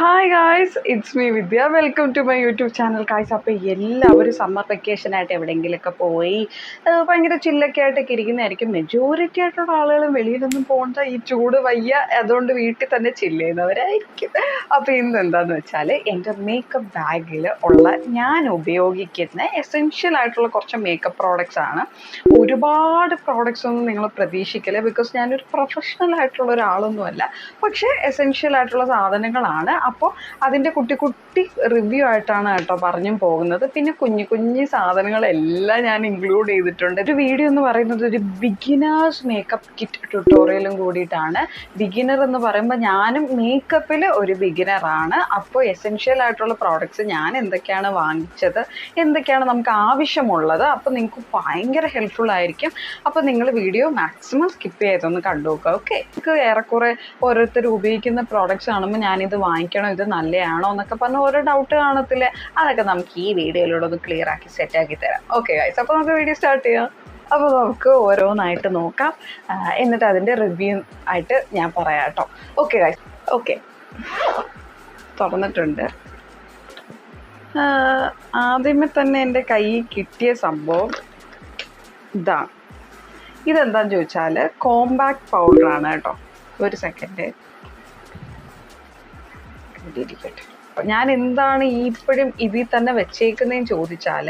Hi guys, it's me Vidya. Welcome to my YouTube channel guys. അപ്പോൾ എല്ലാവരും summer വെക്കേഷനായിട്ട് എവിടെയെങ്കിലുമൊക്കെ പോയി ഭയങ്കര ചില്ലൊക്കെ ആയിട്ടൊക്കെ ഇരിക്കുന്നതായിരിക്കും. മെജോറിറ്റി ആയിട്ടുള്ള ആളുകളും വെളിയിലൊന്നും പോകണ്ട, ഈ ചൂട് വയ്യ, അതുകൊണ്ട് വീട്ടിൽ തന്നെ ചില്ല് ചെയ്യുന്നവരായിരിക്കും. അപ്പോൾ ഇന്ന് എന്താണെന്ന് വെച്ചാൽ എൻ്റെ മേക്കപ്പ് ബാഗിൽ ഉള്ള ഞാൻ ഉപയോഗിക്കുന്ന എസെൻഷ്യൽ ആയിട്ടുള്ള കുറച്ച് മേക്കപ്പ് പ്രോഡക്റ്റ്സ് ആണ്. ഒരുപാട് പ്രോഡക്റ്റ്സ് ഒന്നും നിങ്ങൾ പ്രതീക്ഷിക്കില്ല, ബിക്കോസ് ഞാനൊരു പ്രൊഫഷണൽ ആയിട്ടുള്ള ഒരാളൊന്നുമല്ല. പക്ഷേ എസെൻഷ്യൽ ആയിട്ടുള്ള സാധനങ്ങളാണ്. അപ്പോൾ അതിൻ്റെ കുട്ടി കുട്ടി റിവ്യൂ ആയിട്ടാണ് കേട്ടോ പറഞ്ഞും പോകുന്നത്. പിന്നെ കുഞ്ഞു കുഞ്ഞു സാധനങ്ങളെല്ലാം ഞാൻ ഇൻക്ലൂഡ് ചെയ്തിട്ടുണ്ട്. ഒരു വീഡിയോ എന്ന് പറയുന്നത് ഒരു ബിഗിനേഴ്സ് മേക്കപ്പ് കിറ്റ് ട്യൂട്ടോറിയലും കൂടിയിട്ടാണ്. ബിഗിനർ എന്ന് പറയുമ്പോൾ ഞാനും മേക്കപ്പിൽ ഒരു ബിഗിനറാണ്. അപ്പോൾ എസെൻഷ്യൽ ആയിട്ടുള്ള പ്രോഡക്റ്റ്സ് ഞാൻ എന്തൊക്കെയാണ് വാങ്ങിച്ചത്, എന്തൊക്കെയാണ് നമുക്ക് ആവശ്യമുള്ളത്, അപ്പോൾ നിങ്ങൾക്ക് ഭയങ്കര ഹെൽപ്ഫുൾ ആയിരിക്കും. അപ്പോൾ നിങ്ങൾ വീഡിയോ മാക്സിമം സ്കിപ്പ് ചെയ്തൊന്ന് കണ്ടു നോക്കുക. ഓക്കെ, നിങ്ങൾക്ക് ഏറെക്കുറെ ഓരോരുത്തർ ഉപയോഗിക്കുന്ന പ്രോഡക്റ്റ്സ് കാണുമ്പോൾ ഞാനിത് വാങ്ങിക്കണം, ഇത് നല്ലതാണോ എന്നൊക്കെ പറഞ്ഞ് ഓരോ ഡൗട്ട് കാണത്തില്ലേ, അതൊക്കെ നമുക്ക് ഈ വീഡിയോയിലൂടെ ഒന്ന് ക്ലിയർ ആക്കി സെറ്റാക്കി തരാം. ഓക്കെ ഗൈസ്, അപ്പോൾ നമുക്ക് വീഡിയോ സ്റ്റാർട്ട് ചെയ്യാം. അപ്പോൾ നമുക്ക് ഓരോന്നായിട്ട് നോക്കാം, എന്നിട്ട് അതിൻ്റെ റിവ്യൂ ആയിട്ട് ഞാൻ പറയാം കേട്ടോ. ഓക്കെ ഗൈസ്, ഓക്കെ, തുറന്നിട്ടുണ്ട്. ആദ്യമേ തന്നെ എൻ്റെ കയ്യിൽ കിട്ടിയ സംഭവം ഇതാണ്. ഇതെന്താണെന്ന് ചോദിച്ചാൽ കോമ്പാക്ട് പൗഡറാണ് കേട്ടോ. ഒരു സെക്കൻഡ് ഇരിക്കട്ടെ. ഞാൻ എന്താണ് ഇപ്പോഴും ഇതിൽ തന്നെ വെച്ചേക്കുന്നതെന്ന് ചോദിച്ചാൽ,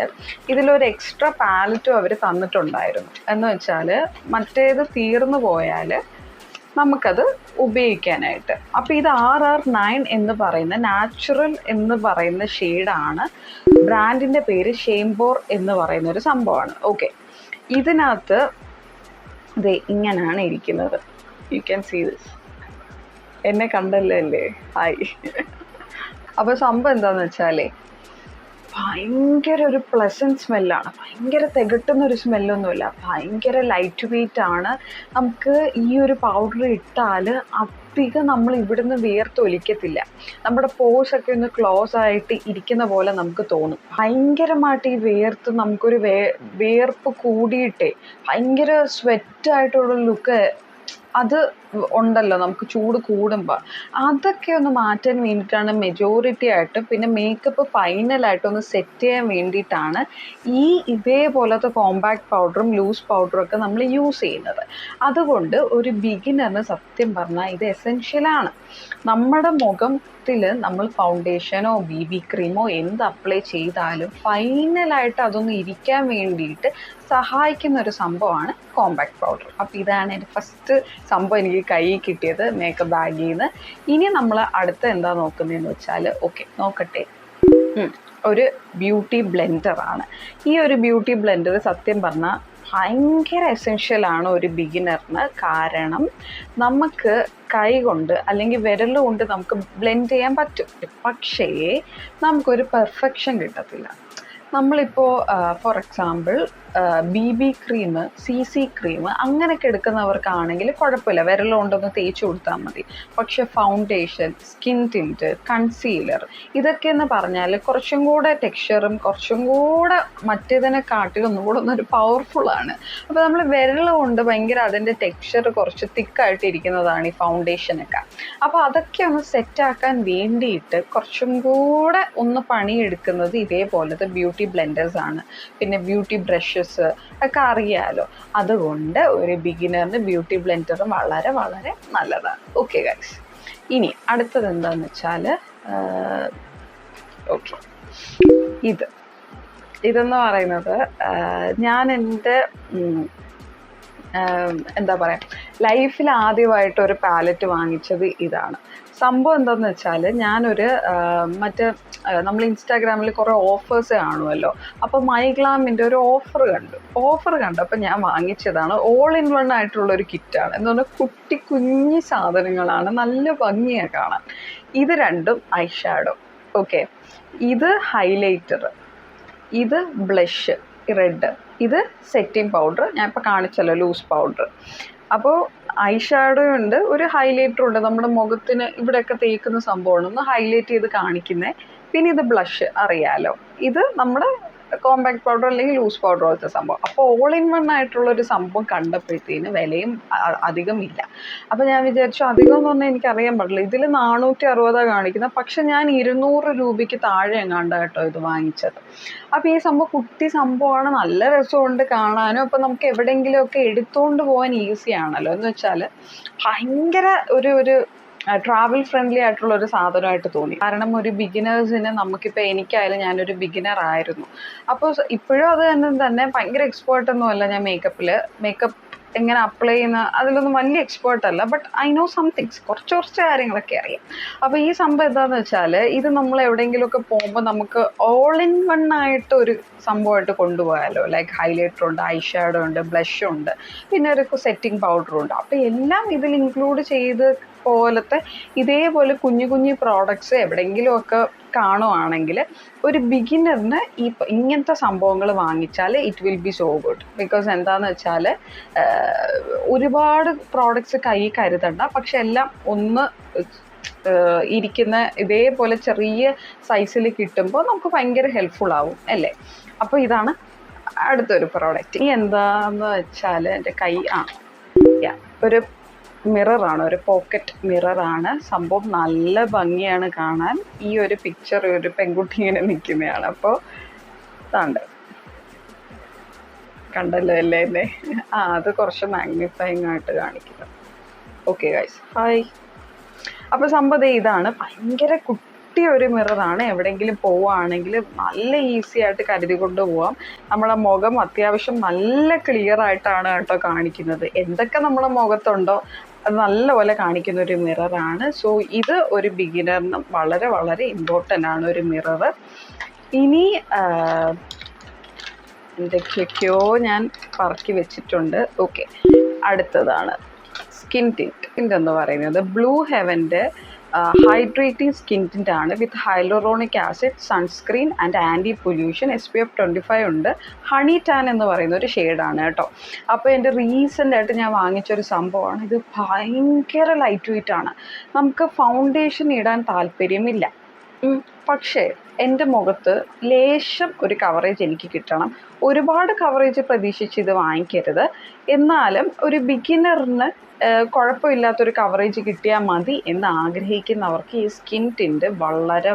ഇതിലൊരു എക്സ്ട്രാ പാലറ്റും അവർ തന്നിട്ടുണ്ടായിരുന്നു. എന്ന് വെച്ചാൽ മറ്റേത് തീർന്നു പോയാൽ നമുക്കത് ഉപയോഗിക്കാനായിട്ട്. അപ്പോൾ ഇത് RR9 എന്ന് പറയുന്ന നാച്ചുറൽ എന്ന് പറയുന്ന ഷെയ്ഡാണ്. ബ്രാൻഡിൻ്റെ പേര് ഷെയ്ംബോർ എന്ന് പറയുന്ന ഒരു സംഭവമാണ്. ഓക്കെ, ഇതിനകത്ത് ഇത് ഇങ്ങനെയാണ് ഇരിക്കുന്നത്. You can see this. എന്നെ കണ്ടല്ലേ? ഹായ്. അപ്പോൾ സംഭവം എന്താണെന്ന് വെച്ചാൽ ഭയങ്കര ഒരു പ്ലസൻറ്റ് സ്മെല്ലാണ്. ഭയങ്കര തികട്ടുന്നൊരു സ്മെല്ലൊന്നുമില്ല, ഭയങ്കര ലൈറ്റ് വെയ്റ്റ് ആണ്. നമുക്ക് ഈ ഒരു പൗഡർ ഇട്ടാൽ അധികം നമ്മൾ ഇവിടുന്ന് വിയർത്തൊലിക്കത്തില്ല. നമ്മുടെ പോഴ്സൊക്കെ ഒന്ന് ക്ലോസ് ആയിട്ട് ഇരിക്കുന്ന പോലെ നമുക്ക് തോന്നും. ഭയങ്കരമായിട്ട് ഈ വിയർത്ത് നമുക്കൊരു വിയർപ്പ് കൂടിയിട്ടേ ഭയങ്കര സ്വെറ്റായിട്ടുള്ള ലുക്ക് അത് ഉണ്ടല്ലോ നമുക്ക് ചൂട് കൂടുമ്പോൾ. അതൊക്കെ ഒന്ന് മാറ്റാൻ വേണ്ടിയിട്ടാണ് മെജോറിറ്റി ആയിട്ട്. പിന്നെ മേക്കപ്പ് ഫൈനലായിട്ടൊന്ന് സെറ്റ് ചെയ്യാൻ വേണ്ടിയിട്ടാണ് ഇതേപോലത്തെ കോമ്പാക്ട് പൗഡറും ലൂസ് പൗഡറും ഒക്കെ നമ്മൾ യൂസ് ചെയ്യുന്നത്. അതുകൊണ്ട് ഒരു ബിഗിനറിന് സത്യം പറഞ്ഞാൽ ഇത് എസെൻഷ്യലാണ്. നമ്മുടെ മുഖത്തിൽ നമ്മൾ ഫൗണ്ടേഷനോ BB ക്രീമോ എന്ത് അപ്ലൈ ചെയ്താലും ഫൈനലായിട്ട് അതൊന്ന് ഇരിക്കാൻ വേണ്ടിയിട്ട് സഹായിക്കുന്ന ഒരു സംഭവമാണ് കോമ്പാക്ട് പൗഡർ. അപ്പോൾ ഇതാണ് എൻ്റെ ഫസ്റ്റ് സംഭവം എനിക്ക് കയ്യിൽ കിട്ടിയത് മേക്കപ്പ് ബാഗിൽ നിന്ന്. ഇനി നമ്മൾ അടുത്ത എന്താ നോക്കുന്നതെന്ന് വെച്ചാൽ, ഓക്കെ നോക്കട്ടെ, ഒരു ബ്യൂട്ടി ബ്ലെൻഡറാണ്. ഈ ഒരു ബ്യൂട്ടി ബ്ലെൻഡർ സത്യം പറഞ്ഞാൽ ഭയങ്കര എസെൻഷ്യലാണ് ഒരു ബിഗിനറിന്. കാരണം നമുക്ക് കൈ കൊണ്ട് അല്ലെങ്കിൽ വിരൽ കൊണ്ട് നമുക്ക് ബ്ലെൻഡ് ചെയ്യാൻ പറ്റും, പക്ഷേ നമുക്കൊരു പെർഫെക്ഷൻ കിട്ടത്തില്ല. നമ്മളിപ്പോൾ for example BB cream, CC cream അങ്ങനെയൊക്കെ എടുക്കുന്നവർക്കാണെങ്കിൽ കുഴപ്പമില്ല, വിരൽ കൊണ്ടൊന്ന് തേച്ച് കൊടുത്താൽ മതി. പക്ഷെ ഫൗണ്ടേഷൻ, സ്കിൻ ടിൻറ്റ്, കൺസീലർ ഇതൊക്കെ എന്ന് പറഞ്ഞാൽ കുറച്ചും കൂടെ ടെക്സ്ചറും കുറച്ചും കൂടെ മറ്റേതിനെക്കാട്ടിലും ഒന്നും കൂടെ ഒന്നൊരു പവർഫുള്ളാണ്. അപ്പോൾ നമ്മൾ വിരൽ കൊണ്ട് ഭയങ്കര അതിൻ്റെ ടെക്സ്ചർ കുറച്ച് തിക്കായിട്ട് ഇരിക്കുന്നതാണ് ഈ ഫൗണ്ടേഷനൊക്കെ. അപ്പോൾ അതൊക്കെ ഒന്ന് സെറ്റാക്കാൻ വേണ്ടിയിട്ട് കുറച്ചും കൂടെ ഒന്ന് പണിയെടുക്കുന്നത് ഇതേപോലത്തെ ബ്യൂട്ടി ബ്ലെൻഡേഴ്സ് ആണ്. പിന്നെ ബ്യൂട്ടി ബ്രഷസ് ഒക്കെ അറിയാലോ. അതുകൊണ്ട് ഒരു ബിഗിനറിന് ബ്യൂട്ടി ബ്ലെൻഡറും വളരെ വളരെ നല്ലതാണ്. ഓക്കെ ഗൈസ്, ഇനി അടുത്തത് എന്താണെന്ന് വെച്ചാൽ, ഓക്കെ ഇതെന്ന് പറയുന്നത് ഞാൻ എൻ്റെ എന്താ പറയുക, ലൈഫിൽ ആദ്യമായിട്ടൊരു പാലറ്റ് വാങ്ങിച്ചത് ഇതാണ്. സംഭവം എന്താണെന്ന് വെച്ചാൽ, ഞാനൊരു നമ്മൾ ഇൻസ്റ്റാഗ്രാമിൽ കുറേ ഓഫേഴ്സ് കാണുമല്ലോ. അപ്പോൾ മൈഗ്ലാമിൻ്റെ ഒരു ഓഫർ കണ്ടപ്പോൾ ഞാൻ വാങ്ങിച്ചതാണ്. ഓൾ ഇൻ വൺ ആയിട്ടുള്ളൊരു കിറ്റാണ്. എന്ന് പറഞ്ഞാൽ കുട്ടി കുഞ്ഞി സാധനങ്ങളാണ്, നല്ല ഭംഗിയാണ് കാണാൻ. ഇത് രണ്ടും ഐ ഷാഡോ, ഓക്കെ, ഇത് ഹൈലൈറ്റർ, ഇത് ബ്ലഷ് റെഡ്, ഇത് സെറ്റിംഗ് പൗഡർ, ഞാൻ ഇപ്പോൾ കാണിച്ചല്ലോ ലൂസ് പൗഡർ. അപ്പോൾ ഐ ഷാഡോ ഉണ്ട്, ഒരു ഹൈലൈറ്റർ ഉണ്ട്, നമ്മുടെ മുഖത്തിന് ഇവിടെയൊക്കെ തേക്കുന്ന സംഭവമാണ്, ഒന്ന് ഹൈലൈറ്റ് ചെയ്ത് കാണിക്കുന്നത്. പിന്നെ ഇത് ബ്ലഷ് അറിയാലോ, ഇത് നമ്മുടെ കോമ്പാക്ട് പൗഡർ അല്ലെങ്കിൽ ലൂസ് പൗഡർ പോലത്തെ സംഭവം. അപ്പോൾ ഓൾ ഇൻ വൺ ആയിട്ടുള്ളൊരു സംഭവം കണ്ടപ്പോഴത്തേന് വിലയും അധികം ഇല്ല. അപ്പോൾ ഞാൻ വിചാരിച്ചു അധികം എന്ന് പറഞ്ഞാൽ എനിക്കറിയാൻ പാടില്ല, ഇതിൽ 460 കാണിക്കുന്നത്, പക്ഷെ ഞാൻ 200 രൂപയ്ക്ക് താഴെ എങ്ങാണ്ട് കേട്ടോ ഇത് വാങ്ങിച്ചത്. അപ്പോൾ ഈ സംഭവം കുട്ടി സംഭവമാണ്, നല്ല രസമുണ്ട് കാണാനും. അപ്പോൾ നമുക്ക് എവിടെയെങ്കിലുമൊക്കെ എടുത്തുകൊണ്ട് പോകാൻ ഈസി ആണല്ലോ. എന്ന് വെച്ചാൽ ഭയങ്കര ഒരു ട്രാവൽ ഫ്രണ്ട്ലി ആയിട്ടുള്ള ഒരു സാധനമായിട്ട് തോന്നി. കാരണം ഒരു ബിഗിനേഴ്സിന്, നമുക്കിപ്പോൾ എനിക്കായാലും ഞാനൊരു ബിഗിനർ ആയിരുന്നു. അപ്പോൾ ഇപ്പോഴും അത് തന്നെ ഭയങ്കര എക്സ്പേർട്ടൊന്നും അല്ല ഞാൻ മേക്കപ്പ് എങ്ങനെ അപ്ലൈ ചെയ്യുന്ന അതിലൊന്നും വലിയ എക്സ്പേർട്ട് അല്ല. ബട്ട് ഐ നോ സംതിങ്സ്, കുറച്ച് കാര്യങ്ങളൊക്കെ അറിയാം. അപ്പോൾ ഈ സംഭവം എന്താണെന്ന് വെച്ചാൽ ഇത് നമ്മൾ എവിടെയെങ്കിലുമൊക്കെ പോകുമ്പോൾ നമുക്ക് ഓൾ ഇൻ വൺ ആയിട്ട് ഒരു സംഭവമായിട്ട് കൊണ്ടുപോകാമല്ലോ. ലൈക്ക് ഹൈലൈറ്റർ ഉണ്ട്, ഐ ഷാഡോ ഉണ്ട്, ബ്ലഷ് ഉണ്ട്, പിന്നെ ഒരു സെറ്റിംഗ് പൗഡർ ഉണ്ട്. അപ്പോൾ എല്ലാം ഇതിൽ ഇൻക്ലൂഡ് ചെയ്ത് പോലത്തെ ഇതേപോലെ കുഞ്ഞു പ്രോഡക്ട്സ് എവിടെയെങ്കിലുമൊക്കെ കാണുവാണെങ്കിൽ ഒരു ബിഗിനറിന് ഇങ്ങനത്തെ സംഭവങ്ങൾ വാങ്ങിച്ചാൽ it will be so good. Because എന്താണെന്ന് വെച്ചാൽ ഒരുപാട് പ്രോഡക്ട്സ് കൈ കരുതണ്ട, പക്ഷെ എല്ലാം ഒന്ന് ഇരിക്കുന്ന ഇതേപോലെ ചെറിയ സൈസിൽ കിട്ടുമ്പോൾ നമുക്ക് ഭയങ്കര ഹെൽപ്ഫുൾ ആവും അല്ലേ. അപ്പോൾ ഇതാണ് അടുത്തൊരു പ്രോഡക്റ്റ്. ഇനി എന്താന്ന് വെച്ചാൽ എൻ്റെ കൈ ഒരു മിററാണ്, ഒരു പോക്കറ്റ് മിററാണ്. സംഭവം നല്ല ഭംഗിയാണ് കാണാൻ. ഈ ഒരു പിക്ചർ ഒരു പെൺകുട്ടി ഇങ്ങനെ നിൽക്കുന്നതാണ്. അപ്പോൾ ഇതാണ്ട് കണ്ടല്ലോ അല്ലേ എന്നെ? അത് കുറച്ച് മാഗ്നിഫൈങ് ആയിട്ട് കാണിക്കുന്നത്. Okay guys, hi. അപ്പോൾ സംഭവം ഇതാണ്, ഭയങ്കര കുട്ടി ഒരു മിററാണ്. എവിടെയെങ്കിലും പോവുകയാണെങ്കിൽ നല്ല ഈസി ആയിട്ട് കരുതി കൊണ്ട് പോവാം. നമ്മളെ മുഖം അത്യാവശ്യം നല്ല ക്ലിയർ ആയിട്ടാണ് കേട്ടോ കാണിക്കുന്നത്. എന്തൊക്കെ നമ്മളെ മുഖത്തുണ്ടോ അത് നല്ലപോലെ കാണിക്കുന്ന ഒരു മിററാണ്. സോ ഇത് ഒരു ബിഗിനറിന് വളരെ ഇമ്പോർട്ടൻ്റ് ആണ് ഒരു മിറർ. ഇനി എന്തൊക്കെയൊക്കെയോ ഞാൻ പറക്കി വെച്ചിട്ടുണ്ട്. ഓക്കെ, അടുത്തതാണ് സ്കിൻ ടിൻറ്റ് എന്ന് പറയുന്നത് ബ്ലൂ ഹെവൻ്റെ ഹൈഡ്രേറ്റിംഗ് സ്കിൻ ടിൻ്റ് ആണ്. With hyaluronic acid, sunscreen and anti pollution, SPF 25 ഉണ്ട്. ഹണി ടാൻ എന്ന് പറയുന്ന ഒരു ഷെയ്ഡാണ് കേട്ടോ. അപ്പോൾ എൻ്റെ റീസെൻ്റ് ആയിട്ട് ഞാൻ വാങ്ങിച്ചൊരു സംഭവമാണ് ഇത്. ഭയങ്കര ലൈറ്റ് വെയ്റ്റ് ആണ്. നമുക്ക് ഫൗണ്ടേഷൻ ഇടാൻ താല്പര്യമില്ല, പക്ഷേ എൻ്റെ മുഖത്ത് ലേശം ഒരു കവറേജ് എനിക്ക് കിട്ടണം. ഒരുപാട് കവറേജ് പ്രതീക്ഷിച്ച് ഇത് വാങ്ങിക്കരുത്. എന്നാലും ഒരു ബിഗിനറിന് കുഴപ്പമില്ലാത്തൊരു കവറേജ് കിട്ടിയാൽ മതി എന്ന് ആഗ്രഹിക്കുന്നവർക്ക് ഈ സ്കിൻ ടിൻറ്റ് വളരെ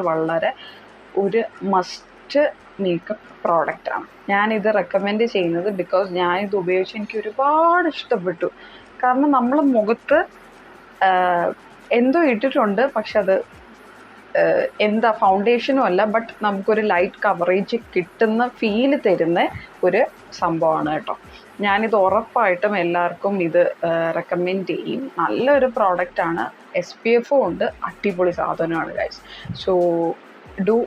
ഒരു മസ്റ്റ് മേക്കപ്പ് പ്രോഡക്റ്റാണ്. ഞാനിത് റെക്കമെൻഡ് ചെയ്യുന്നത് ബിക്കോസ് ഞാനിത് ഉപയോഗിച്ച് എനിക്ക് ഒരുപാട് ഇഷ്ടപ്പെട്ടു. കാരണം നമ്മൾ മുഖത്ത് എന്തോ ഇട്ടിട്ടുണ്ട്, പക്ഷെ അത് എന്താ ഫൗണ്ടേഷനും അല്ല, ബട്ട് നമുക്കൊരു ലൈറ്റ് കവറേജ് കിട്ടുന്ന ഫീല് തരുന്ന ഒരു സംഭവമാണ് കേട്ടോ. ഞാനിത് ഉറപ്പായിട്ടും എല്ലാവർക്കും ഇത് റെക്കമെൻഡ് ചെയ്യും. നല്ലൊരു പ്രോഡക്റ്റാണ്, SPF-ഉം ഉണ്ട്, അടിപൊളി സാധനമാണ് guys. So do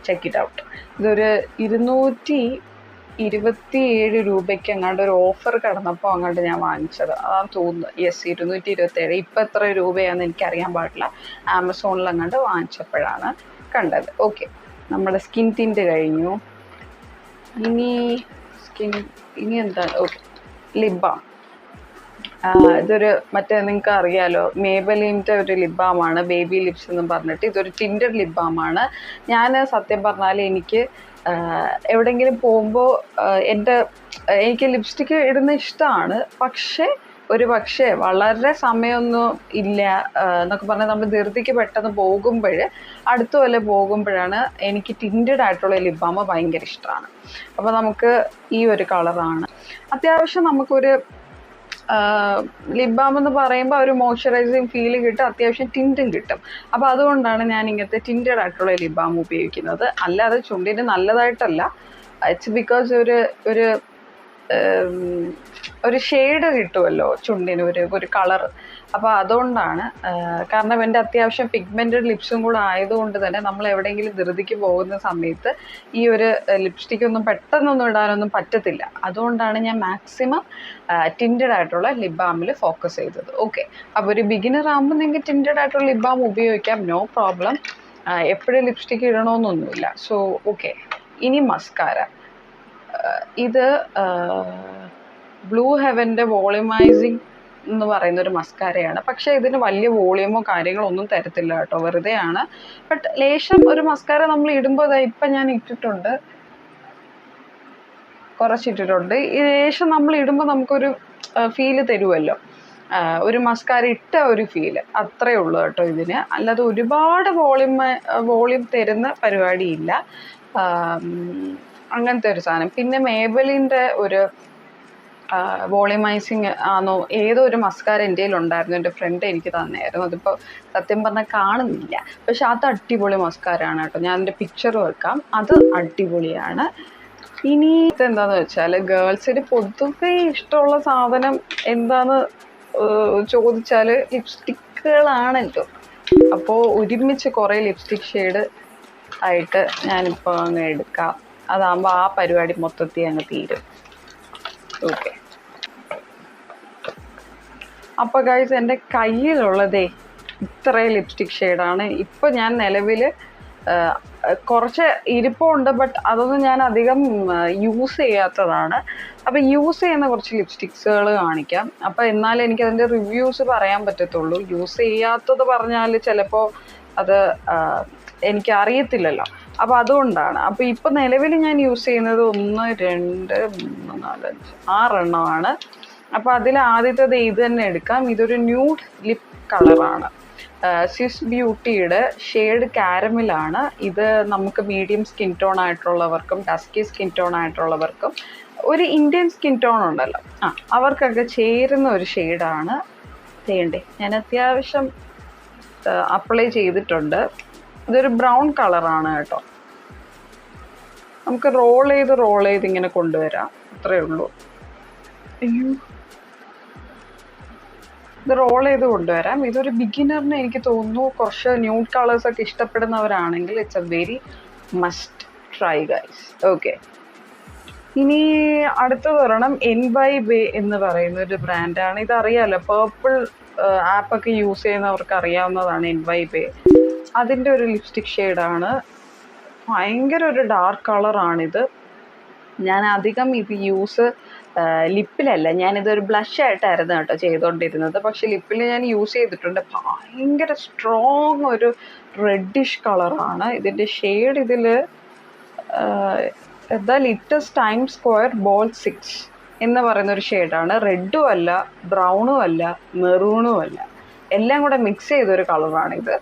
check it out. ഇതൊരു 227 രൂപയ്ക്ക് അങ്ങാണ്ട് ഒരു ഓഫർ കിടന്നപ്പോൾ അങ്ങോട്ട് ഞാൻ വാങ്ങിച്ചത് അതാണ് തോന്നുന്നത്. യെസ്, 227. ഇപ്പം എത്ര രൂപയാണെന്ന് എനിക്കറിയാൻ പാടില്ല. ആമസോണിൽ അങ്ങോട്ട് വാങ്ങിച്ചപ്പോഴാണ് കണ്ടത്. ഓക്കെ, നമ്മുടെ സ്കിൻ ടിൻറ്റ് കഴിഞ്ഞു. ഇനി എന്താണ്? Okay, lip balm. ഇതൊരു മറ്റേ നിങ്ങൾക്ക് അറിയാലോ, മേബലിൻ്റെ ഒരു ലിപ് ബാമാണ്, ബേബി ലിപ്സ് എന്ന് പറഞ്ഞിട്ട്. ഇതൊരു ടിൻറ്റഡ് ലിപ് ബാമാണ്. ഞാൻ സത്യം പറഞ്ഞാൽ എനിക്ക് എവിടെയെങ്കിലും പോകുമ്പോൾ എനിക്ക് ലിപ്സ്റ്റിക്ക് ഇടുന്ന ഇഷ്ടമാണ്. പക്ഷേ വളരെ സമയമൊന്നും ഇല്ല എന്നൊക്കെ പറഞ്ഞാൽ നമ്മൾ ധൃതിക്ക് പെട്ടെന്ന് പോകുമ്പോൾ, അടുത്ത പോലെ പോകുമ്പോഴാണ് എനിക്ക് ടിൻറ്റഡ് ആയിട്ടുള്ള ലിപ് ബാം ഭയങ്കര ഇഷ്ടമാണ്. അപ്പോൾ നമുക്ക് ഈ ഒരു കളറാണ് അത്യാവശ്യം. നമുക്കൊരു ലിപ് ബാം എന്ന് പറയുമ്പോൾ ഒരു മോയ്സ്ചറൈസിങ് ഫീല് കിട്ടും, അത്യാവശ്യം ടിൻറ്റും കിട്ടും. അപ്പോൾ അതുകൊണ്ടാണ് ഞാൻ ഇങ്ങനത്തെ ടിൻറ്റഡ് ആയിട്ടുള്ള ലിപ് ബാം ഉപയോഗിക്കുന്നത്. അല്ലാതെ ചുണ്ടിന് നല്ലതായിട്ടല്ല, ഇറ്റ്സ് ബിക്കോസ് ഒരു ഷെയ്ഡ് കിട്ടുമല്ലോ ചുണ്ടിന്, ഒരു കളർ. അപ്പോൾ അതുകൊണ്ടാണ്. കാരണം എൻ്റെ അത്യാവശ്യം പിഗ്മെൻറ്റഡ് ലിപ്സും കൂടെ ആയതുകൊണ്ട് തന്നെ നമ്മൾ എവിടെയെങ്കിലും ധൃതിക്ക് പോകുന്ന സമയത്ത് ഈ ഒരു ലിപ്സ്റ്റിക്കൊന്നും പെട്ടെന്നൊന്നും ഇടാനൊന്നും പറ്റത്തില്ല. അതുകൊണ്ടാണ് ഞാൻ മാക്സിമം ടിൻറ്റഡ് ആയിട്ടുള്ള ലിപ് ബാമിൽ ഫോക്കസ് ചെയ്തത്. ഓക്കെ, അപ്പോൾ ഒരു ബിഗിനർ ആകുമ്പോൾ നിങ്ങൾക്ക് ടിൻറ്റഡ് ആയിട്ടുള്ള ലിപ് ബാം ഉപയോഗിക്കാം, നോ പ്രോബ്ലം. എപ്പോഴും ലിപ്സ്റ്റിക്ക് ഇടണമെന്നൊന്നുമില്ല. സോ ഓക്കെ, ഇനി മസ്കാര. ഇത് ബ്ലൂ ഹെവൻ്റെ വോളിമൈസിങ് എന്ന് പറയുന്ന ഒരു മസ്കാരയാണ്. പക്ഷേ ഇതിന് വലിയ വോളിയമോ കാര്യങ്ങളോ ഒന്നും തരത്തില്ല കേട്ടോ, വെറുതെയാണ്. ബട്ട് ലേശം ഒരു മസ്കാര നമ്മൾ ഇടുമ്പോൾ ഇപ്പം ഞാൻ ഇട്ടിട്ടുണ്ട്, കുറച്ചിട്ടിട്ടുണ്ട്. ശേഷം നമ്മൾ ഇടുമ്പോൾ നമുക്കൊരു ഫീല് തരുമല്ലോ, ഒരു മസ്കാര ഇട്ട ഒരു ഫീല്, അത്രയേ ഉള്ളൂ കേട്ടോ ഇതിന്. അല്ലാതെ ഒരുപാട് വോളിയം തരുന്ന പരിപാടിയില്ല, അങ്ങനത്തെ ഒരു സാധനം. പിന്നെ മേബലിൻ്റെ ഒരു വോളിമൈസിങ് ആണോ ഏതോ ഒരു മസ്കാര എൻ്റെ കയ്യിലുണ്ടായിരുന്നു, എൻ്റെ ഫ്രണ്ട് എനിക്ക് തന്നെയായിരുന്നു. അതിപ്പോൾ സത്യം പറഞ്ഞാൽ കാണുന്നില്ല, പക്ഷെ അത് അടിപൊളി മസ്കാരയാണ് കേട്ടോ. ഞാൻ എൻ്റെ പിക്ചർ വെക്കാം, അത് അടിപൊളിയാണ്. ഇനി ഇതെന്താന്ന് വെച്ചാൽ ഗേൾസിന് പൊതുവെ ഇഷ്ടമുള്ള സാധനം എന്താന്ന് ചോദിച്ചാൽ ലിപ്സ്റ്റിക്കുകളാണല്ലോ. അപ്പോൾ ഒരുമിച്ച് കുറേ ലിപ്സ്റ്റിക് ഷെയ്ഡ് ആയിട്ട് ഞാനിപ്പോൾ അങ്ങ് എടുക്കാം. അതാകുമ്പോൾ ആ പരിപാടി മൊത്തത്തിൽ അങ്ങ് തീരും. ഓക്കെ, അപ്പോൾ ഗൈസ് എൻ്റെ കയ്യിലുള്ളതേ ഇത്രയും ലിപ്സ്റ്റിക് ഷെയ്ഡാണ്. ഇപ്പോൾ ഞാൻ നിലവിൽ കുറച്ച് ഇരിപ്പുണ്ട്, ബട്ട് അതൊന്നും ഞാൻ അധികം യൂസ് ചെയ്യാത്തതാണ്. അപ്പോൾ യൂസ് ചെയ്യുന്ന കുറച്ച് ലിപ്സ്റ്റിക്സുകൾ കാണിക്കാം. അപ്പോൾ എന്നാലും എനിക്കതിൻ്റെ റിവ്യൂസ് പറയാൻ പറ്റത്തുള്ളൂ. യൂസ് ചെയ്യാത്തത് പറഞ്ഞാൽ ചിലപ്പോൾ അത് എനിക്കറിയത്തില്ലല്ലോ, അപ്പോൾ അതുകൊണ്ടാണ്. അപ്പോൾ ഇപ്പോൾ നിലവിൽ ഞാൻ യൂസ് ചെയ്യുന്നത് 1 2 3 4 5 6 എണ്ണമാണ്. അപ്പോൾ അതിൽ ആദ്യത്തേത് ഇത് തന്നെ എടുക്കാം. ഇതൊരു ന്യൂഡ് ലിപ് കളറാണ്, സ്വിസ് ബ്യൂട്ടിയുടെ ഷെയ്ഡ് കാരമിലാണ്. ഇത് നമുക്ക് മീഡിയം സ്കിൻ ടോൺ ആയിട്ടുള്ളവർക്കും ഡസ്കി സ്കിൻ ടോൺ ആയിട്ടുള്ളവർക്കും ഒരു ഇന്ത്യൻ സ്കിൻ ടോൺ ഉണ്ടല്ലോ, അവർക്കൊക്കെ ചേരുന്ന ഒരു ഷെയ്ഡാണ്. ചെയ്യണ്ടേ, ഞാൻ അത്യാവശ്യം അപ്ലൈ ചെയ്തിട്ടുണ്ട്. ഇതൊരു ബ്രൗൺ കളറാണ് കേട്ടോ. നമുക്ക് റോൾ ചെയ്ത് ഇങ്ങനെ കൊണ്ടുവരാം, അത്രയേ ഉള്ളൂ. അയ്യോ, ഇത് റോൾ ചെയ്ത് കൊണ്ടുവരാം. ഇതൊരു ബിഗിനറിന് എനിക്ക് തോന്നുന്നു കുറച്ച് ന്യൂഡ് കളേഴ്സൊക്കെ ഇഷ്ടപ്പെടുന്നവരാണെങ്കിൽ it's a very must try guys. Okay, ഇനി അടുത്തത് പറയണം NYBE എന്ന് പറയുന്ന ഒരു ബ്രാൻഡാണ്. ഇതറിയാമല്ലോ, പേർപ്പിൾ ആപ്പൊക്കെ യൂസ് ചെയ്യുന്നവർക്ക് അറിയാവുന്നതാണ് NYBE. അതിൻ്റെ ഒരു ലിപ്സ്റ്റിക് ഷെയ്ഡാണ്, ഭയങ്കര ഒരു ഡാർക്ക് കളറാണിത്. ഞാൻ അധികം ഇത് യൂസ് ലിപ്പിലല്ല, ഞാനിതൊരു ബ്ലഷ് ആയിട്ടായിരുന്നു കേട്ടോ ചെയ്തുകൊണ്ടിരുന്നത്. പക്ഷെ ലിപ്പിൽ ഞാൻ യൂസ് ചെയ്തിട്ടുണ്ട്. ഭയങ്കര സ്ട്രോങ് ഒരു റെഡിഷ് കളറാണ് ഇതിൻ്റെ ഷെയ്ഡ്. ഇതിൽ ദ ലിറ്റസ് ടൈം സ്ക്വയർ ബോൾ 6 എന്ന് പറയുന്നൊരു ഷെയ്ഡാണ്. റെഡും അല്ല, ബ്രൗണും അല്ല, മെറൂണും അല്ല, എല്ലാം കൂടെ മിക്സ് ചെയ്തൊരു കളറാണിത്.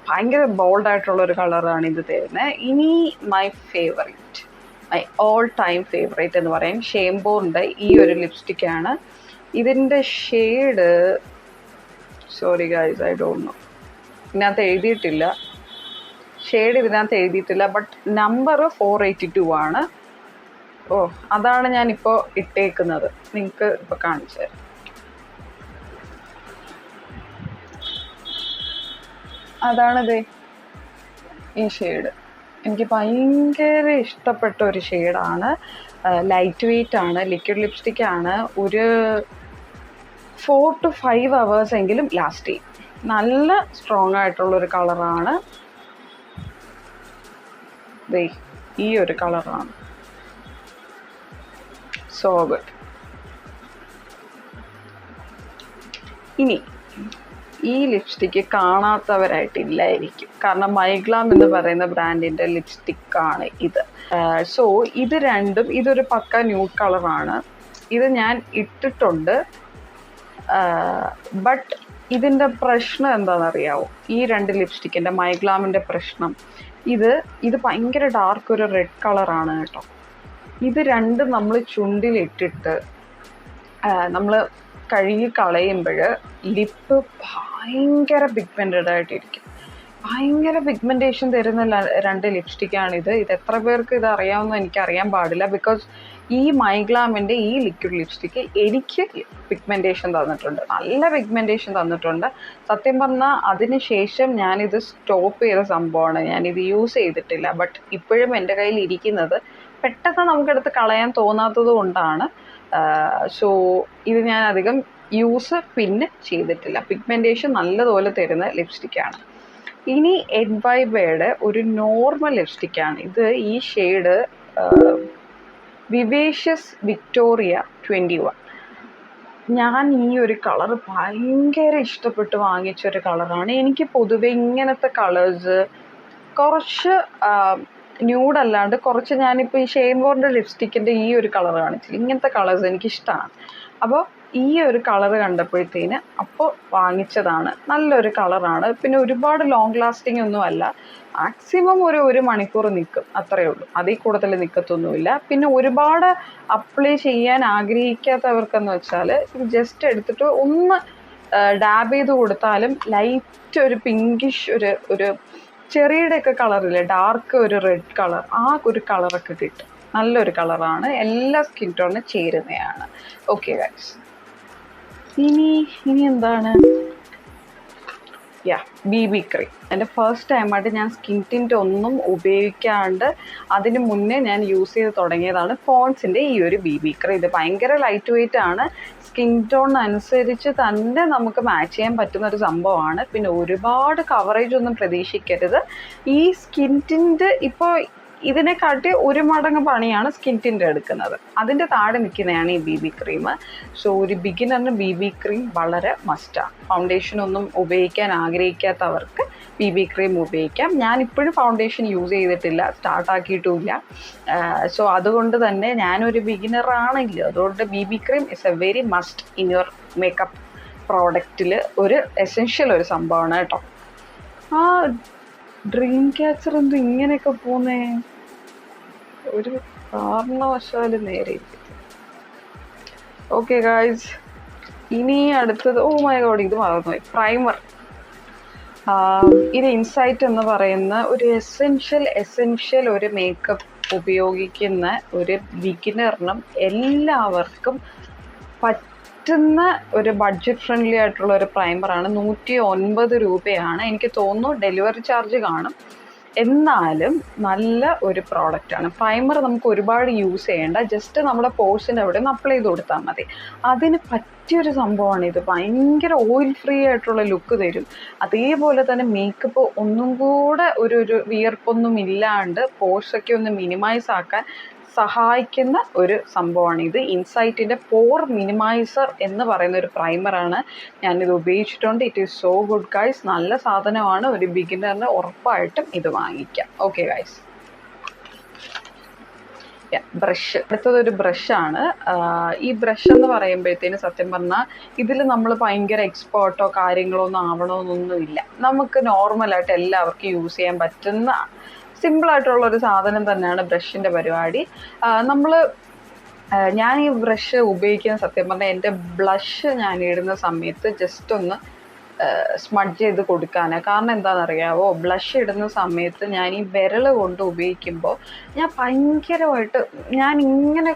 ഭയങ്കര ബോൾഡായിട്ടുള്ളൊരു കളറാണ് ഇത് തരുന്നത്. ഇനി മൈ ഓൾ ടൈം ഫേവറേറ്റ് എന്ന് പറയും, ഷേംബോറിൻ്റെ ഈ ഒരു ലിപ്സ്റ്റിക്കാണ്. ഇതിൻ്റെ shade, sorry guys, I don't know, ഇതിനകത്ത് എഴുതിയിട്ടില്ല ഷെയ്ഡ്, ഇതിനകത്ത് എഴുതിയിട്ടില്ല. ബട്ട് നമ്പർ 482 ആണ്. ഓ, അതാണ് ഞാനിപ്പോൾ ഇട്ടേക്കുന്നത്, നിങ്ങൾക്ക് ഇപ്പോൾ കാണിച്ചു തരാം. അതാണിത്, ഈ ഷെയ്ഡ്. എനിക്ക് ഭയങ്കര ഇഷ്ടപ്പെട്ട ഒരു ഷെയ്ഡാണ്. ലൈറ്റ് വെയ്റ്റ് ആണ്, ലിക്വിഡ് ലിപ്സ്റ്റിക്കാണ്. ഒരു 4 to 5 hours എങ്കിലും ലാസ്റ്റ് ചെയ്യും. നല്ല സ്ട്രോങ് ആയിട്ടുള്ളൊരു കളറാണ്. ഈ ഒരു കളറാണ്, സോ ഗുഡ്. ഇനി ഈ ലിപ്സ്റ്റിക്ക് കാണാത്തവരായിട്ടില്ലായിരിക്കും, കാരണം മൈഗ്ലാം എന്ന് പറയുന്ന ബ്രാൻഡിൻ്റെ ലിപ്സ്റ്റിക്കാണ് ഇത്. സോ ഇത് രണ്ടും, ഇതൊരു പക്ക ന്യൂഡ് കളറാണ്. ഇത് ഞാൻ ഇട്ടിട്ടുണ്ട്. ബട്ട് ഇതിൻ്റെ പ്രശ്നം എന്താണെന്നറിയാവോ, ഈ രണ്ട് ലിപ്സ്റ്റിക്കിൻ്റെ മൈഗ്ലാമിൻ്റെ പ്രശ്നം, ഇത് ഭയങ്കര ഡാർക്ക് ഒരു റെഡ് കളറാണ് കേട്ടോ. ഇത് രണ്ടും നമ്മൾ ചുണ്ടിലിട്ടിട്ട് നമ്മൾ കഴുകി കളയുമ്പോൾ ലിപ്പ് ഭയങ്കര പിഗ്മെൻറ്റഡ് ആയിട്ടിരിക്കും. ഭയങ്കര പിഗ്മെൻറ്റേഷൻ തരുന്ന രണ്ട് ലിപ്സ്റ്റിക്കാണിത്. ഇത് എത്ര പേർക്ക് ഇത് അറിയാമെന്ന് എനിക്കറിയാൻ പാടില്ല. ബിക്കോസ് ഈ മൈഗ്ലാമിൻ്റെ ഈ ലിക്വിഡ് ലിപ്സ്റ്റിക്ക് എനിക്ക് പിഗ്മെൻറ്റേഷൻ തന്നിട്ടുണ്ട്, നല്ല പിഗ്മെൻറ്റേഷൻ തന്നിട്ടുണ്ട്. സത്യം പറഞ്ഞാൽ അതിന് ശേഷം ഞാനിത് സ്റ്റോപ്പ് ചെയ്ത സംഭവമാണ്, ഞാനിത് യൂസ് ചെയ്തിട്ടില്ല. ബട്ട് ഇപ്പോഴും എൻ്റെ കയ്യിൽ ഇരിക്കുന്നത് പെട്ടെന്ന് നമുക്കെടുത്ത് കളയാൻ തോന്നാത്തത് കൊണ്ടാണ്. സോ ഇത് ഞാൻ അധികം യൂസ് പിന്നെ ചെയ്തിട്ടില്ല. പിഗ്മെൻറ്റേഷൻ നല്ലതുപോലെ തരുന്ന ലിപ്സ്റ്റിക്കാണ്. ഇനി NYBEയുടെ ഒരു നോർമൽ ലിപ്സ്റ്റിക്കാണ് ഇത്. ഈ ഷെയ്ഡ് വിവേഷ്യസ് വിക്ടോറിയ 21. ഞാൻ ഈ ഒരു കളർ ഭയങ്കര ഇഷ്ടപ്പെട്ട് വാങ്ങിച്ചൊരു കളറാണ്. എനിക്ക് പൊതുവെ ഇങ്ങനത്തെ കളേഴ്സ് കുറച്ച് ന്യൂഡ് അല്ലാണ്ട് കുറച്ച് ഞാനിപ്പോൾ ഈ ഷെയ്ൻബോറിൻ്റെ ലിപ്സ്റ്റിക്കിൻ്റെ ഈ ഒരു കളർ കാണിച്ചില്ല, ഇങ്ങനത്തെ കളേഴ്സ് എനിക്കിഷ്ടമാണ്. അപ്പോൾ ഈ ഒരു കളർ കണ്ടപ്പോഴത്തേന് അപ്പോൾ വാങ്ങിച്ചതാണ്. നല്ലൊരു കളറാണ്. പിന്നെ ഒരുപാട് ലോങ് ലാസ്റ്റിംഗ് ഒന്നും അല്ല, മാക്സിമം ഒരു മണിക്കൂർ നിൽക്കും, അത്രയേ ഉള്ളൂ, അതിൽ കൂടുതൽ നിൽക്കത്തൊന്നുമില്ല. പിന്നെ ഒരുപാട് അപ്ലൈ ചെയ്യാൻ ആഗ്രഹിക്കാത്തവർക്കെന്ന് വെച്ചാൽ ഇത് ജസ്റ്റ് എടുത്തിട്ട് ഒന്ന് ഡാബ് ചെയ്ത് കൊടുത്താലും ലൈറ്റ് ഒരു പിങ്കിഷ് ഒരു ചെറിയുടെയൊക്കെ കളറില്ലേ, ഡാർക്ക് ഒരു റെഡ് കളർ, ആ ഒരു കളറൊക്കെ കിട്ടും. നല്ലൊരു കളറാണ്, എല്ലാ സ്കിൻ ടോണിന് ചേരുന്നതാണ്. ഓക്കെ ഗൈസ്, ഇനി എന്താണ്, BB ക്രീം. എൻ്റെ ഫസ്റ്റ് ടൈമായിട്ട് ഞാൻ സ്കിൻ ടിൻ്റ് ഒന്നും ഉപയോഗിക്കാണ്ട് അതിന് മുന്നേ ഞാൻ യൂസ് ചെയ്ത് തുടങ്ങിയതാണ് പോൺസിൻ്റെ ഈ ഒരു BB ക്രീം. ഇത് ഭയങ്കര ലൈറ്റ് വെയിറ്റ് ആണ്, സ്കിൻ ടോൺ അനുസരിച്ച് തന്നെ നമുക്ക് മാച്ച് ചെയ്യാൻ പറ്റുന്ന ഒരു സംഭവമാണ്. പിന്നെ ഒരുപാട് കവറേജ് ഒന്നും പ്രതീക്ഷിക്കരുത്. ഈ സ്കിൻ ടിൻ്റ് ഇപ്പോൾ ഇതിനെക്കാട്ടി ഒരു മടങ്ങ് പണിയാണ് സ്കിൻ ടിൻ്റ് എടുക്കുന്നത്, അതിൻ്റെ താഴെ നിൽക്കുന്നതാണ് ഈ BB ക്രീം. സോ ഒരു ബിഗിനറിന് BB ക്രീം വളരെ മസ്റ്റാണ്. ഫൗണ്ടേഷൻ ഒന്നും ഉപയോഗിക്കാൻ ആഗ്രഹിക്കാത്തവർക്ക് BB ക്രീം ഉപയോഗിക്കാം. ഞാനിപ്പോഴും ഫൗണ്ടേഷൻ യൂസ് ചെയ്തിട്ടില്ല, സ്റ്റാർട്ടാക്കിയിട്ടുമില്ല. സോ അതുകൊണ്ട് തന്നെ ഞാനൊരു ബിഗിനറാണില്ല, അതുകൊണ്ട് BB cream is a very must in your makeup പ്രോഡക്റ്റിൽ ഒരു എസെൻഷ്യൽ ഒരു സംഭവമാണ് കേട്ടോ. ആ ഡ്രീം ക്യാച്ചർ എന്ത് ഇങ്ങനെയൊക്കെ പോന്നേ, ഒരു കാരണവശാലും നേരെ. ഓക്കെ ഗായ്സ്, ഇനി അടുത്തത്, ഓ മൈ ഗോഡ്, ഇത് മറന്നുപോയി, പ്രൈമർ. ഇത് ഇൻസൈറ്റ് എന്ന് പറയുന്ന ഒരു എസെൻഷ്യൽ ഒരു മേക്കപ്പ് ഉപയോഗിക്കുന്ന ഒരു ബിഗിനറിനും എല്ലാവർക്കും പറ്റുന്ന ഒരു ബഡ്ജറ്റ് ഫ്രണ്ട്ലി ആയിട്ടുള്ള ഒരു പ്രൈമറാണ്. 109 രൂപയാണ്. എനിക്ക് തോന്നുന്നു ഡെലിവറി ചാർജ് കാണും, എന്നാലും നല്ല ഒരു പ്രോഡക്റ്റാണ്. പ്രൈമർ നമുക്ക് ഒരുപാട് യൂസ് ചെയ്യേണ്ട, ജസ്റ്റ് നമ്മുടെ പോർസിൻ്റെ അവിടെ നിന്ന് അപ്ലൈ ചെയ്ത് കൊടുത്താൽ മതി. അതിന് പറ്റിയൊരു സംഭവമാണ് ഇത്. ഭയങ്കര ഓയിൽ ഫ്രീ ആയിട്ടുള്ള ലുക്ക് തരും. അതേപോലെ തന്നെ മേക്കപ്പ് ഒന്നും കൂടെ ഒരു വിയർപ്പൊന്നും ഇല്ലാണ്ട് പോർസൊക്കെ ഒന്ന് മിനിമൈസ് ആക്കാൻ സഹായിക്കുന്ന ഒരു സംഭവമാണ് ഇത്. ഇൻസൈറ്റിൻ്റെ പോർ മിനിമൈസർ എന്ന് പറയുന്ന ഒരു പ്രൈമറാണ്. ഞാനിത് ഉപയോഗിച്ചിട്ടുണ്ട്. It is so good guys, നല്ല സാധനമാണ്. ഒരു ബിഗിനറിന് ഉറപ്പായിട്ടും ഇത് വാങ്ങിക്കാം. Okay guys, brush. അടുത്തതൊരു ബ്രഷാണ്. ഈ ബ്രഷ് എന്ന് പറയുമ്പോഴത്തേന് സത്യം പറഞ്ഞാൽ ഇതിൽ നമ്മൾ ഭയങ്കര എക്സ്പേർട്ടോ കാര്യങ്ങളോ ഒന്നും ആവണമെന്നൊന്നുമില്ല. നമുക്ക് നോർമലായിട്ട് എല്ലാവർക്കും യൂസ് ചെയ്യാൻ പറ്റുന്ന സിമ്പിളായിട്ടുള്ളൊരു സാധനം തന്നെയാണ് ബ്രഷിൻ്റെ പരിപാടി. ഞാൻ ഈ ബ്രഷ് ഉപയോഗിക്കുന്ന സത്യം പറഞ്ഞാൽ എൻ്റെ ബ്ലഷ് ഞാൻ ഇടുന്ന സമയത്ത് ജസ്റ്റ് ഒന്ന് സ്മഡ്ജ് ചെയ്ത് കൊടുക്കാനാണ്. കാരണം എന്താണെന്നറിയാവോ, ബ്ലഷ് ഇടുന്ന സമയത്ത് ഞാൻ ഈ വിരൽ കൊണ്ട് ഉപയോഗിക്കുമ്പോൾ ഞാൻ ഭയങ്കരമായിട്ട് ഞാൻ ഇങ്ങനെ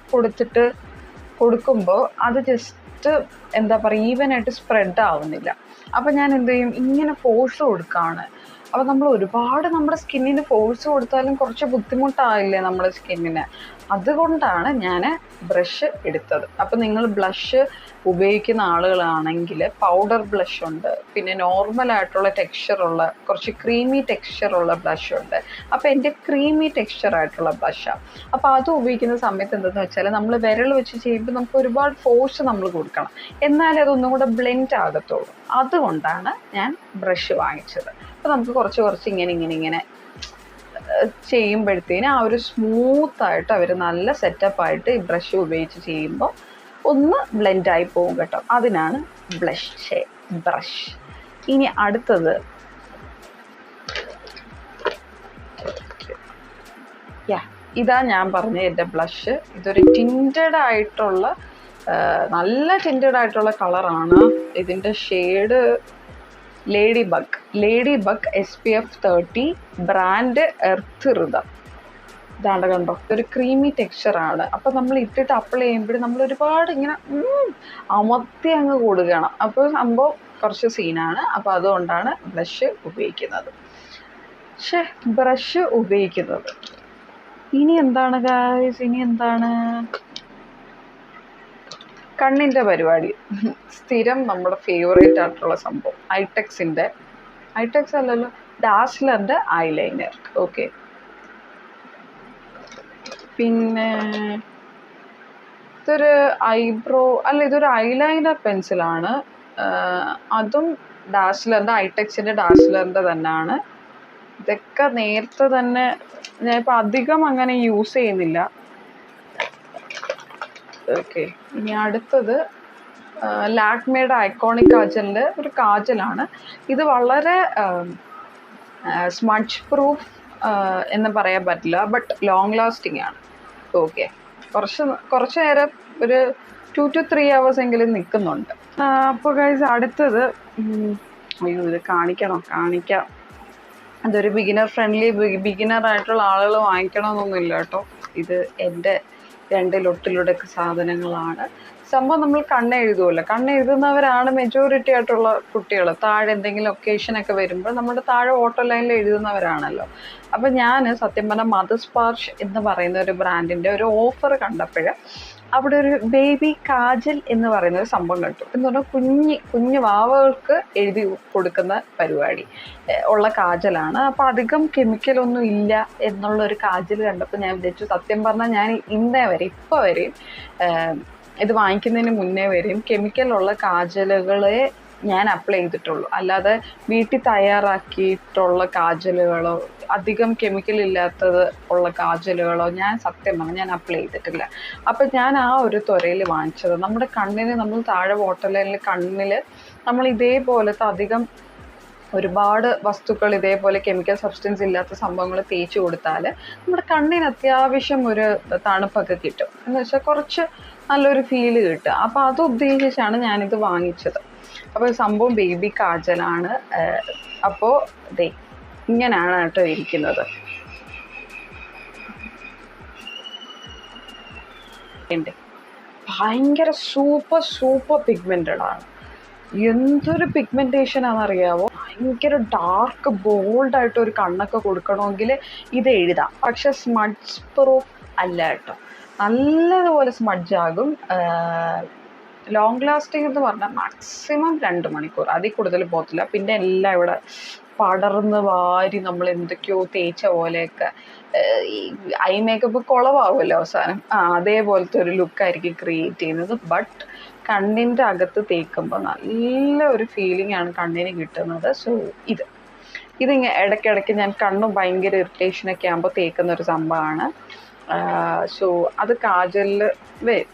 കൊടുക്കുമ്പോൾ അത് ജസ്റ്റ് എന്താ പറയുക, ഈവനായിട്ട് സ്പ്രെഡ് ആവുന്നില്ല. അപ്പോൾ ഞാൻ എന്ത് ചെയ്യും, ഇങ്ങനെ ഫോഴ്സ് കൊടുക്കുകയാണ്. അപ്പോൾ നമ്മൾ ഒരുപാട് നമ്മുടെ സ്കിന്നിന് ഫോഴ്സ് കൊടുത്താലും കുറച്ച് ബുദ്ധിമുട്ടാവില്ലേ നമ്മുടെ സ്കിന്നിന്. അതുകൊണ്ടാണ് ഞാൻ ബ്രഷ് എടുത്തത്. അപ്പോൾ നിങ്ങൾ ബ്ലഷ് ഉപയോഗിക്കുന്ന ആളുകളാണെങ്കിൽ പൗഡർ ബ്ലഷ് ഉണ്ട്, പിന്നെ നോർമലായിട്ടുള്ള ടെക്സ്ചറുള്ള കുറച്ച് ക്രീമി ടെക്സ്ചറുള്ള ബ്ലഷ് ഉണ്ട്. അപ്പോൾ എൻ്റെ ക്രീമി ടെക്സ്ചറായിട്ടുള്ള ബ്ലഷാണ്. അപ്പോൾ അത് ഉപയോഗിക്കുന്ന സമയത്ത് എന്താണെന്ന് വെച്ചാൽ നമ്മൾ വിരൽ വെച്ച് ചെയ്യുമ്പോൾ നമുക്ക് ഒരുപാട് ഫോഴ്സ് നമ്മൾ കൊടുക്കണം, എന്നാലേ അതൊന്നും കൂടെ ബ്ലെൻഡ് ആകത്തുള്ളൂ. അതുകൊണ്ടാണ് ഞാൻ ബ്രഷ് വാങ്ങിച്ചത്. അപ്പോൾ നമുക്ക് കുറച്ച് ഇങ്ങനെ ചെയ്യുമ്പോഴത്തേന് ആ ഒരു സ്മൂത്തായിട്ട് അവർ നല്ല സെറ്റപ്പായിട്ട് ഈ ബ്രഷ് ഉപയോഗിച്ച് ചെയ്യുമ്പോൾ ഒന്ന് ബ്ലെൻഡായി പോകും കേട്ടോ. അതിനാണ് ബ്രഷ്. ഇനി അടുത്തത് ഇതാ ഞാൻ പറഞ്ഞ എൻ്റെ ബ്ലഷ്. ഇതൊരു ടിൻറ്റഡ് ആയിട്ടുള്ള നല്ല ടിൻറ്റഡ് ആയിട്ടുള്ള കളറാണ്. ഇതിൻ്റെ shade lady bug SPF 30, brand Earth Rhythm. ഇതാണ്ട് കണ്ടോ, ഇതൊരു ക്രീമി ടെക്സ്ചറാണ്. അപ്പോൾ നമ്മൾ ഇട്ടിട്ട് അപ്ലൈ ചെയ്യുമ്പോഴും നമ്മൾ ഒരുപാട് ഇങ്ങനെ അമർത്തി അങ്ങ് കൊടുക്കണം. അപ്പോൾ സംഭവം കുറച്ച് സീനാണ്. അപ്പോൾ അതുകൊണ്ടാണ് ബ്രഷ് ഉപയോഗിക്കുന്നത്. ഇനി എന്താണ് ഗായ്സ്, കണ്ണിൻ്റെ പരിപാടി. സ്ഥിരം നമ്മുടെ ഫേവറേറ്റ് ആയിട്ടുള്ള സംഭവം ഐടെക്സ് അല്ലല്ലോ, ഡാസ്ലറിൻ്റെ ഐലൈനർ. ഓക്കെ, പിന്നെ ഇതൊരു ഇതൊരു ഐലൈനർ പെൻസിലാണ്. അതും ഐടെക്സിൻ്റെ ഡാസ്ലറിൻ്റെ തന്നെയാണ്. ഇതൊക്കെ നേരത്തെ തന്നെ ഞാനിപ്പോൾ അധികം അങ്ങനെ യൂസ് ചെയ്യുന്നില്ല. ഓക്കെ, ഇനി അടുത്തത് ലാക്മേയുടെ ഐക്കോണിക് കാജലിൻ്റെ ഒരു കാജലാണ്. ഇത് വളരെ സ്മഡ്ജ് പ്രൂഫ് എന്ന് പറയാൻ പറ്റില്ല, ബട്ട് ലോങ് ലാസ്റ്റിംഗ് ആണ്. ഓക്കെ, കുറച്ച് നേരം ഒരു 2 to 3 hours എങ്കിലും നിൽക്കുന്നുണ്ട്. അപ്പോൾ ഗൈസ് അടുത്തത്, അയ്യോ ഇത് കാണിക്കാം. അതൊരു ബിഗിനർ ഫ്രണ്ട്ലി, ബിഗിനർ ആയിട്ടുള്ള ആളുകൾ വാങ്ങിക്കണമെന്നൊന്നുമില്ല കേട്ടോ. ഇത് എൻ്റെ 2 ലൊട്ടിലൊടുക്ക് സാധനങ്ങളാണ്. സംഭവം നമ്മൾ കണ്ണെഴുതുമല്ലോ, കണ്ണെഴുതുന്നവരാണ് മെജോറിറ്റി ആയിട്ടുള്ള കുട്ടികൾ. താഴെ എന്തെങ്കിലും ഒക്കേഷനൊക്കെ വരുമ്പോൾ നമ്മുടെ താഴെ ഓട്ടോ ലൈനിൽ എഴുതുന്നവരാണല്ലോ. അപ്പം ഞാൻ സത്യം പറഞ്ഞാൽ മദേഴ്സ് സ്പാർഷ് എന്ന് പറയുന്ന ഒരു ബ്രാൻഡിൻ്റെ ഒരു ഓഫർ കണ്ടപ്പോൾ അവിടെ ഒരു ബേബി കാജൽ എന്ന് പറയുന്ന ഒരു സംഭവം കണ്ടു. എന്ന് പറഞ്ഞാൽ കുഞ്ഞു വാവകൾക്ക് എഴുതി കൊടുക്കുന്ന പരിപാടി ഉള്ള കാജലാണ്. അപ്പോൾ അധികം കെമിക്കലൊന്നും ഇല്ല എന്നുള്ളൊരു കാജൽ കണ്ടപ്പോൾ ഞാൻ വിചാരിച്ചു, സത്യം പറഞ്ഞാൽ ഞാൻ ഇപ്പോൾ വരെയും ഇത് വാങ്ങിക്കുന്നതിന് മുന്നേ വരെയും കെമിക്കലുള്ള കാജലുകളെ ഞാൻ അപ്ലൈ ചെയ്തിട്ടുള്ളൂ. അല്ലാതെ വീട്ടിൽ തയ്യാറാക്കിയിട്ടുള്ള കാജലുകളോ അധികം കെമിക്കൽ ഇല്ലാത്തത് ഉള്ള കാജലുകളോ സത്യം പറഞ്ഞാൽ ഞാൻ അപ്ലൈ ചെയ്തിട്ടില്ല. അപ്പം ഞാൻ ആ ഒരു ത്വരയിൽ വാങ്ങിച്ചത് നമ്മുടെ കണ്ണിന്, നമ്മൾ താഴെ വാട്ടർ ലൈനിൽ കണ്ണിൽ നമ്മൾ ഇതേപോലത്തെ അധികം ഒരുപാട് വസ്തുക്കൾ ഇതേപോലെ കെമിക്കൽ സബ്സ്റ്റൻസ് ഇല്ലാത്ത സംഭവങ്ങൾ തേച്ച് കൊടുത്താൽ നമ്മുടെ കണ്ണിന് അത്യാവശ്യം ഒരു തണുപ്പൊക്കെ കിട്ടും. എന്ന് വെച്ചാൽ കുറച്ച് നല്ലൊരു ഫീല് കിട്ടും. അപ്പോൾ അത് ഉദ്ദേശിച്ചാണ് ഞാനിത് വാങ്ങിച്ചത്. അപ്പോൾ സംഭവം ബേബി കാജലാണ്. അപ്പോൾ ദേ ഇങ്ങനെയാണ് കേട്ടോ ഇരിക്കുന്നത്. ഭയങ്കര സൂപ്പർ പിഗ്മെന്റഡ് ആണ്. എന്തൊരു പിഗ്മെന്റേഷൻ ആണെന്നറിയാവോ. ഭയങ്കര ഡാർക്ക് ബോൾഡായിട്ട് ഒരു കണ്ണൊക്കെ കൊടുക്കണമെങ്കിൽ ഇത് എഴുതാം. പക്ഷെ സ്മഡ്ജ് പ്രൂഫ് അല്ല കേട്ടോ. നല്ലതുപോലെ സ്മഡ്ജ് ആകും. ലോങ് ലാസ്റ്റിംഗ് എന്ന് പറഞ്ഞാൽ മാക്സിമം 2 മണിക്കൂർ, അതിൽ കൂടുതൽ പോകത്തില്ല. പിന്നെ എല്ലാം ഇവിടെ പടർന്ന് വാരി നമ്മൾ എന്തൊക്കെയോ തേച്ച പോലെയൊക്കെ ഈ ഐ മേക്കപ്പ് കുളവാകുമല്ലോ അവസാനം. അതേപോലത്തെ ഒരു ലുക്കായിരിക്കും ക്രിയേറ്റ് ചെയ്യുന്നത്. ബട്ട് കണ്ണിൻ്റെ അകത്ത് തേക്കുമ്പോൾ നല്ല ഒരു ഫീലിംഗ് ആണ് കണ്ണിന് കിട്ടുന്നത്. സോ ഇതിങ്ങനെ ഇടയ്ക്കിടയ്ക്ക് ഞാൻ കണ്ണു ഭയങ്കര ഇറിറ്റേഷനൊക്കെ ആകുമ്പോൾ തേക്കുന്ന ഒരു സംഭവമാണ്. സോ അത് കാജലിൽ വരും.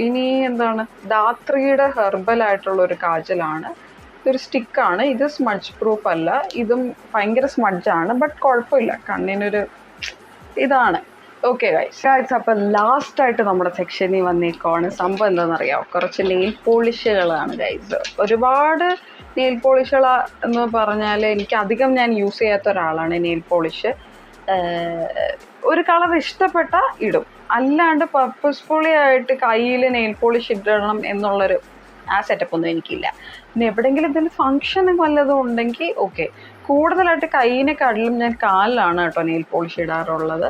ഇനി എന്താണ്, ധാത്രിയുടെ ഹെർബൽ ആയിട്ടുള്ള ഒരു കാജലാണ്. ഇതൊരു സ്റ്റിക്കാണ്. ഇത് സ്മഡ്ജ് പ്രൂഫ് അല്ല. ഇതും ഭയങ്കര സ്മഡ്ജാണ്, ബട്ട് കുഴപ്പമില്ല, കണ്ണിനൊരു ഇതാണ്. ഓക്കെ ഗൈസ്, അപ്പോൾ ലാസ്റ്റായിട്ട് നമ്മുടെ സെക്ഷനിൽ വന്നേക്കുവാണ്. സംഭവം എന്താണെന്നറിയാമോ, കുറച്ച് നെയിൽ പോളിഷുകളാണ് ഗൈസ്. ഒരുപാട് നെയിൽ പോളിഷുകൾ എന്ന് പറഞ്ഞാൽ എനിക്ക് അധികം ഞാൻ യൂസ് ചെയ്യാത്ത ഒരാളാണ് നെയിൽ പോളിഷ്. ഒരു കളർ ഇഷ്ടപ്പെട്ട ഇടും, അല്ലാണ്ട് പർപ്പസ്ഫുള്ളി ആയിട്ട് കയ്യിൽ നെയിൽ പോളിഷ് ഇടണം എന്നുള്ളൊരു സെറ്റപ്പ് ഒന്നും എനിക്കില്ല. പിന്നെ എവിടെയെങ്കിലും ഇതിന് ഫങ്ഷൻ വല്ലതും ഉണ്ടെങ്കിൽ ഓക്കെ. കൂടുതലായിട്ട് കയ്യിനെക്കാട്ടിലും ഞാൻ കാലിലാണ് കേട്ടോ നെയിൽ പോളിഷ് ഇടാറുള്ളത്.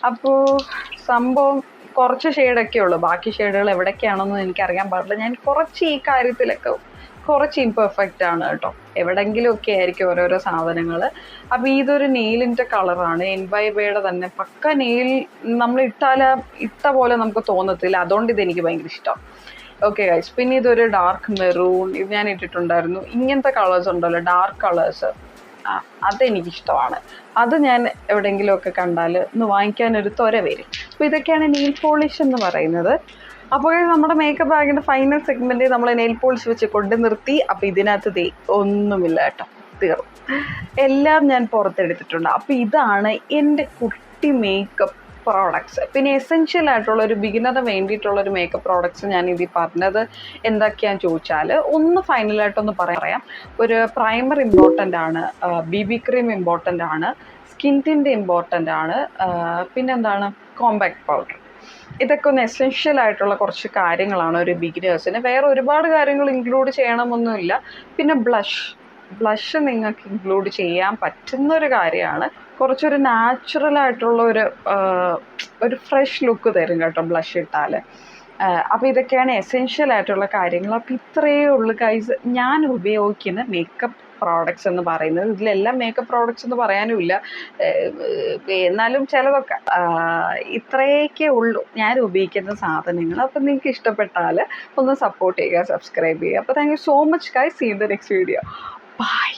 അപ്പോൾ സംഭവം കുറച്ച് ഷെയ്ഡൊക്കെ ഉള്ളൂ, ബാക്കി ഷെയ്ഡുകൾ എവിടേക്കാണെന്നും എനിക്കറിയാൻ പാടില്ല. ഞാൻ കുറച്ച് ഈ കാര്യത്തിലൊക്കെ കുറച്ച് ഇംപെർഫെക്റ്റ് ആണ് കേട്ടോ. എവിടെയെങ്കിലുമൊക്കെ ആയിരിക്കും ഓരോരോ സാധനങ്ങൾ. അപ്പോൾ ഇതൊരു നെയിലിൻ്റെ കളറാണ്, എൻവൈബയുടെ തന്നെ പക്ക നെയിൽ. നമ്മൾ ഇട്ട പോലെ നമുക്ക് തോന്നത്തില്ല. അതുകൊണ്ട് ഇതെനിക്ക് ഭയങ്കര ഇഷ്ടം. ഓക്കെ ഗൈസ്, പിന്നെ ഇതൊരു ഡാർക്ക് മെറൂൺ, ഇത് ഞാൻ ഇട്ടിട്ടുണ്ടായിരുന്നു. ഇങ്ങനത്തെ കളേഴ്സ് ഉണ്ടല്ലോ, ഡാർക്ക് കളേഴ്സ്, അതെനിക്കിഷ്ടമാണ്. അത് ഞാൻ എവിടെയെങ്കിലുമൊക്കെ കണ്ടാൽ ഒന്ന് വാങ്ങിക്കാനൊരു ത്വര വരും. അപ്പോൾ ഇതൊക്കെയാണ് നെയിൽ പോളിഷ് എന്ന് പറയുന്നത്. അപ്പോൾ നമ്മുടെ മേക്കപ്പ് ബാഗിൻ്റെ ഫൈനൽ സെഗ്മെൻറ്റ് നമ്മൾ നെയിൽ പോളിഷ് വെച്ച് കൊണ്ട് നിർത്തി. അപ്പോൾ ഇതിനകത്ത് ഒന്നുമില്ല കേട്ടോ, തീർന്നു. എല്ലാം ഞാൻ പുറത്തെടുത്തിട്ടുണ്ട്. അപ്പോൾ ഇതാണ് എൻ്റെ കുട്ടി മേക്കപ്പ് പ്രോഡക്ട്സ്. പിന്നെ എസെൻഷ്യൽ ആയിട്ടുള്ള ഒരു ബിഗിനറിന് വേണ്ടിയിട്ടുള്ളൊരു മേക്കപ്പ് പ്രോഡക്ട്സ് ഞാൻ ഇതിൽ പറഞ്ഞത് എന്തൊക്കെയാണെന്ന് ചോദിച്ചാൽ, ഒന്ന് ഫൈനലായിട്ടൊന്ന് പറയാം. ഒരു പ്രൈമർ ഇമ്പോർട്ടൻ്റ് ആണ്, BB ക്രീം ഇമ്പോർട്ടൻ്റ് ആണ്, സ്കിൻ ടിൻ്റ് ഇമ്പോർട്ടൻ്റ് ആണ്, പിന്നെന്താണ് കോമ്പാക്ട് പൗഡർ. ഇതൊക്കെ ഒന്ന് എസെൻഷ്യൽ ആയിട്ടുള്ള കുറച്ച് കാര്യങ്ങളാണ് ഒരു ബിഗിനേഴ്സിന്. വേറെ ഒരുപാട് കാര്യങ്ങൾ ഇൻക്ലൂഡ് ചെയ്യണമെന്നൊന്നുമില്ല. പിന്നെ ബ്ലഷ് നിങ്ങൾക്ക് ഇൻക്ലൂഡ് ചെയ്യാൻ പറ്റുന്നൊരു കാര്യമാണ്. കുറച്ചൊരു നാച്ചുറൽ ആയിട്ടുള്ള ഒരു ഫ്രഷ് ലുക്ക് തരും കേട്ടോ ബ്ലഷ് ഇട്ടാൽ. അപ്പോൾ ഇതൊക്കെയാണ് എസെൻഷ്യൽ ആയിട്ടുള്ള കാര്യങ്ങൾ. അപ്പോൾ ഇത്രയേ ഉള്ളൂ ഗൈസ് ഞാൻ ഉപയോഗിക്കുന്ന മേക്കപ്പ് പ്രോഡക്റ്റ്സ് എന്ന് പറയുന്നത്. ഇതിലെല്ലാം മേക്കപ്പ് പ്രോഡക്റ്റ്സ് എന്ന് പറയാനുമില്ല, എന്നാലും ചിലതൊക്കെ. ഇത്രയൊക്കെ ഉള്ളൂ ഞാൻ ഉപയോഗിക്കുന്ന സാധനങ്ങൾ. അപ്പോൾ നിങ്ങൾക്ക് ഇഷ്ടപ്പെട്ടാൽ ഒന്ന് സപ്പോർട്ട് ചെയ്യുക, സബ്സ്ക്രൈബ് ചെയ്യുക. അപ്പോൾ thank you so much guys. See in the next video. By.